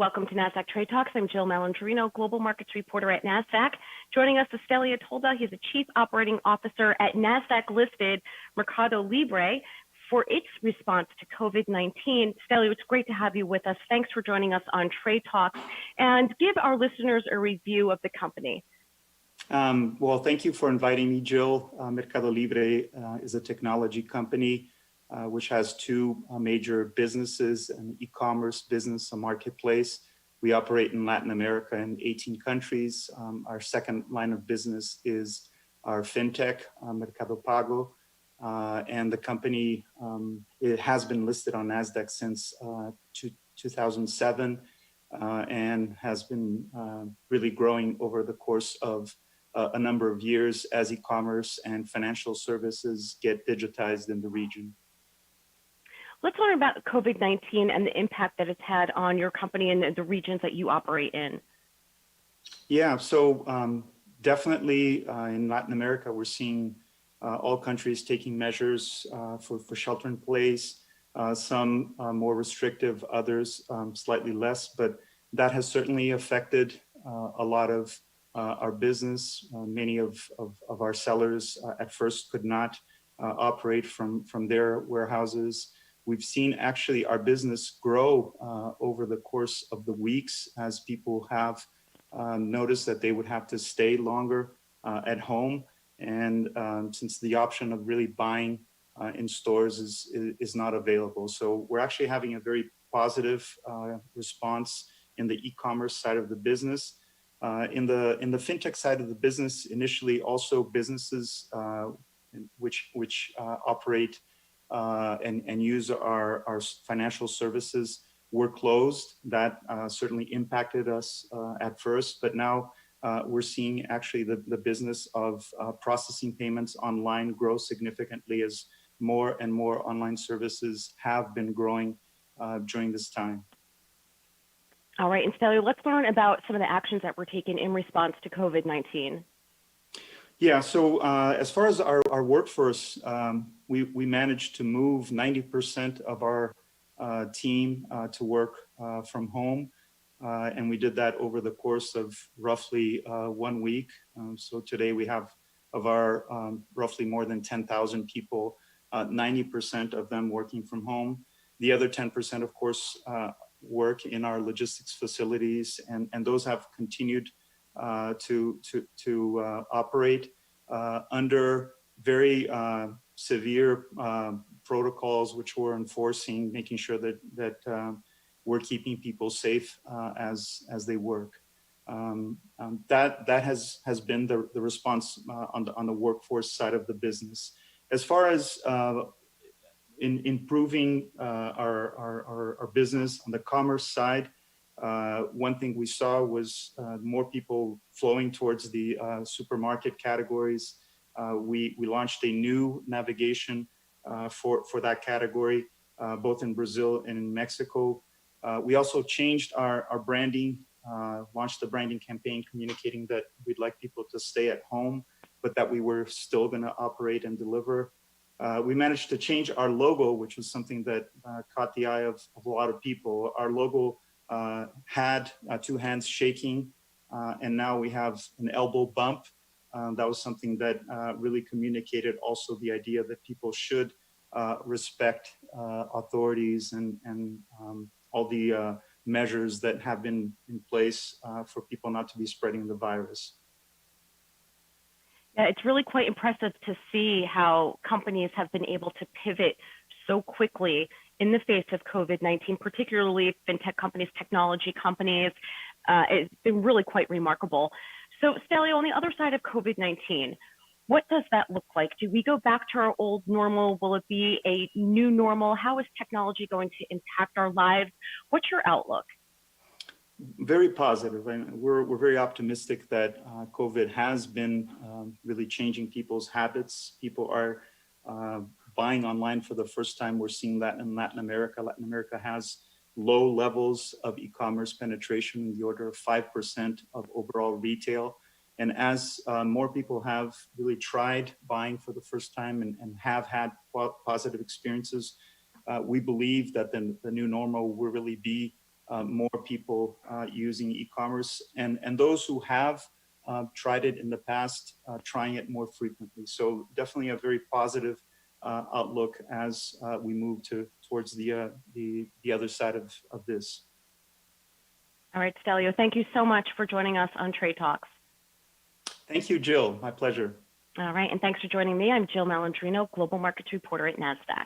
Welcome to Nasdaq Trade Talks. I'm Jill Malandrino, Global Markets Reporter at Nasdaq. Joining us is Stelleo Tolda. He's the Chief Operating Officer at Nasdaq-listed Mercadolibre for its response to COVID-19. Stelleo, it's great to have you with us. Thanks for joining us on Trade Talks, and give our listeners a review of the company. Well, thank you for inviting me, Jill. Mercadolibre is a technology company which has two major businesses: an e-commerce business, a marketplace. We operate in Latin America in 18 countries. Our second line of business is our fintech, Mercado Pago, and the company it has been listed on Nasdaq since 2007 and has been really growing over the course of a number of years as e-commerce and financial services get digitized in the region. Let's learn about COVID-19 and the impact that it's had on your company and the regions that you operate in. Yeah, so definitely in Latin America, we're seeing all countries taking measures for shelter in place, some more restrictive, others slightly less, but that has certainly affected a lot of our business. Many of our sellers at first could not operate from their warehouses. We've seen actually our business grow over the course of the weeks as people have noticed that they would have to stay longer at home. And since the option of really buying in stores is not available. So we're actually having a very positive response in the e-commerce side of the business. In the fintech side of the business, initially also businesses which operate and use our financial services were closed. That certainly impacted us at first, but now we're seeing actually the business of processing payments online grow significantly as more and more online services have been growing during this time. All right, and Stelleo, let's learn about some of the actions that were taken in response to COVID-19. Yeah, so as far as our workforce, we managed to move 90% of our team to work from home. And we did that over the course of roughly 1 week. So today we have of our roughly more than 10,000 people, 90% of them working from home. The other 10%, of course, work in our logistics facilities, and those have continued to operate under very severe protocols, which we're enforcing, making sure that we're keeping people safe as they work. That has been the response on the workforce side of the business. As far as in improving our business on the commerce side, one thing we saw was more people flowing towards the supermarket categories. We launched a new navigation for that category, both in Brazil and in Mexico. We also changed our branding, launched the branding campaign communicating that we'd like people to stay at home, but that we were still going to operate and deliver. We managed to change our logo, which was something that caught the eye of a lot of people. Our logo had two hands shaking, and now we have an elbow bump. That was something that really communicated also the idea that people should respect authorities and all the measures that have been in place for people not to be spreading the virus. Yeah, it's really quite impressive to see how companies have been able to pivot so quickly in the face of COVID-19, particularly fintech companies, technology companies. It's been really quite remarkable. So, Stelleo, on the other side of COVID-19, what does that look like? Do we go back to our old normal? Will it be a new normal? How is technology going to impact our lives? What's your outlook? Very positive, and we're very optimistic that COVID has been really changing people's habits. People are buying online for the first time. We're seeing that in Latin America. Latin America has low levels of e-commerce penetration in the order of 5% of overall retail. And as more people have really tried buying for the first time and have had positive experiences, we believe that the new normal will really be more people using e-commerce, and those who have tried it in the past, trying it more frequently. So definitely a very positive outlook as we move towards the other side of this. All right, Stelleo, thank you so much for joining us on Trade Talks. Thank you, Jill. My pleasure. All right, and thanks for joining me. I'm Jill Malandrino, Global Markets Reporter at Nasdaq.